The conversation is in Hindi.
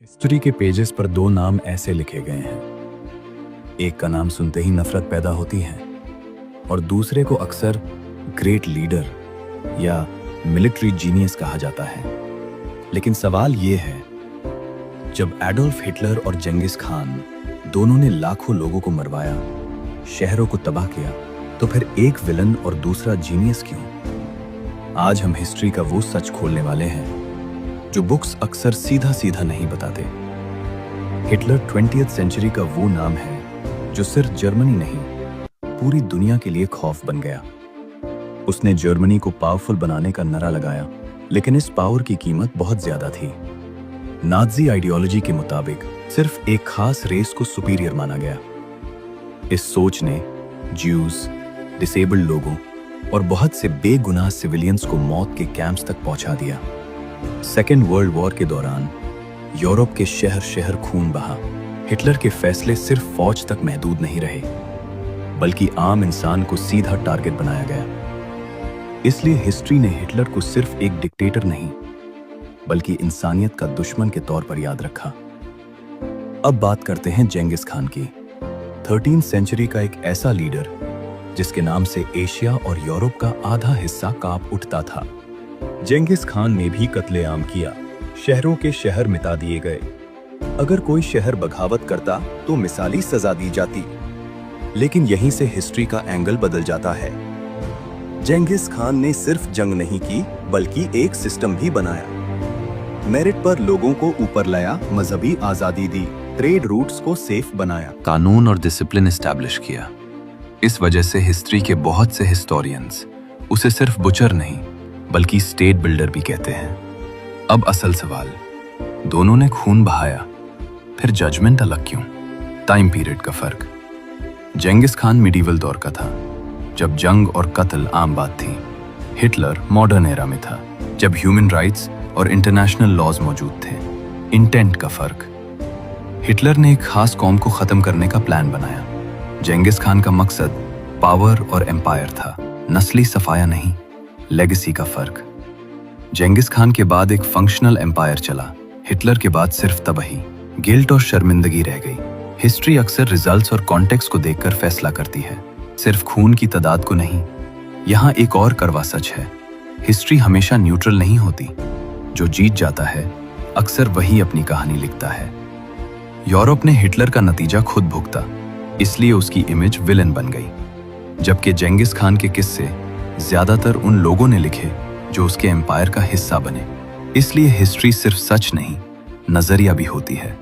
हिस्ट्री के पेजेस पर दो नाम ऐसे लिखे गए हैं। एक का नाम सुनते ही नफरत पैदा होती है और दूसरे को अक्सर ग्रेट लीडर या मिलिट्री जीनियस कहा जाता है। लेकिन सवाल ये है, जब एडोल्फ हिटलर और जेंगिस खान दोनों ने लाखों लोगों को मरवाया, शहरों को तबाह किया, तो फिर एक विलन और दूसरा जीनियस क्यों? आज हम हिस्ट्री का वो सच खोलने वाले हैं जो बुक्स अक्सर सीधा सीधा नहीं बताते। हिटलर 20वीं सेंचुरी का वो नाम है जो सिर्फ जर्मनी नहीं, पूरी दुनिया के लिए खौफ बन गया। उसने जर्मनी को पावरफुल बनाने का नारा लगाया, लेकिन इस पावर की कीमत बहुत ज्यादा थी। नाज़ी आइडियोलॉजी के मुताबिक सिर्फ एक खास रेस को सुपीरियर माना गया। इस सोच ने ज्यूज, डिसेबल्ड लोगों और बहुत से बेगुनाह सिविलियंस को मौत के कैंप्स तक पहुंचा दिया। सेकेंड वर्ल्ड वॉर के दौरान यूरोप के शहर शहर खून बहा। हिटलर के फैसले सिर्फ फौज तक महदूद नहीं रहे, बल्कि आम इंसान को सीधा टारगेट बनाया गया। इसलिए हिस्ट्री ने हिटलर को सिर्फ एक डिक्टेटर नहीं, बल्कि इंसानियत का दुश्मन के तौर पर याद रखा। अब बात करते हैं जेंगिस खान की। 13वीं सेंचुरी का एक ऐसा लीडर जिसके नाम से एशिया और यूरोप का आधा हिस्सा कांप उठता था। जेंगिस खान ने भी कत्लेआम किया, शहरों के शहर मिटा दिए गए। अगर कोई शहर बगावत करता तो मिसाली सजा दी जाती। लेकिन यहीं से हिस्ट्री का एंगल बदल जाता है। जेंगिस खान ने सिर्फ जंग नहीं की, बल्कि एक सिस्टम भी बनाया। मेरिट पर लोगों को ऊपर लाया, मजहबी आजादी दी, ट्रेड रूट्स को सेफ बनाया, कानून और डिसिप्लिन एस्टैब्लिश किया। इस वजह से हिस्ट्री के बहुत से हिस्टोरियंस उसे सिर्फ बुचर नहीं, बल्कि स्टेट बिल्डर भी कहते हैं। अब असल सवाल, दोनों ने खून बहाया, फिर जजमेंट अलग क्यों? टाइम पीरियड का फर्क। जेंगिस खान मिडीवल दौर का था, जब जंग और कत्ल आम बात थी। हिटलर मॉडर्न एरा में था, जब ह्यूमन राइट्स और इंटरनेशनल लॉज मौजूद थे। इंटेंट का फर्क। हिटलर ने एक खास कौम को खत्म करने का प्लान बनाया। जेंगिस खान का मकसद पावर और एम्पायर था, नस्ली सफाया नहीं। लेगेसी का फर्क। जेंगिस खान के बाद एक फंक्शनल एम्पायर चला, हिटलर के बाद सिर्फ तबाही, गिल्ट और शर्मिंदगी रह गई। हिस्ट्री अक्सर रिजल्ट्स और कॉन्टेक्स्ट को देखकर फैसला करती है, सिर्फ खून की तादाद को नहीं। यहाँ एक और कड़वा सच है, हिस्ट्री हमेशा न्यूट्रल नहीं होती। जो जीत जाता है अक्सर वही अपनी कहानी लिखता है। यूरोप ने हिटलर का नतीजा खुद भुगता, इसलिए उसकी इमेज विलन बन गई। जबकि जेंगिस खान के किस्से ज्यादातर उन लोगों ने लिखे जो उसके एम्पायर का हिस्सा बने। इसलिए हिस्ट्री सिर्फ सच नहीं, नजरिया भी होती है।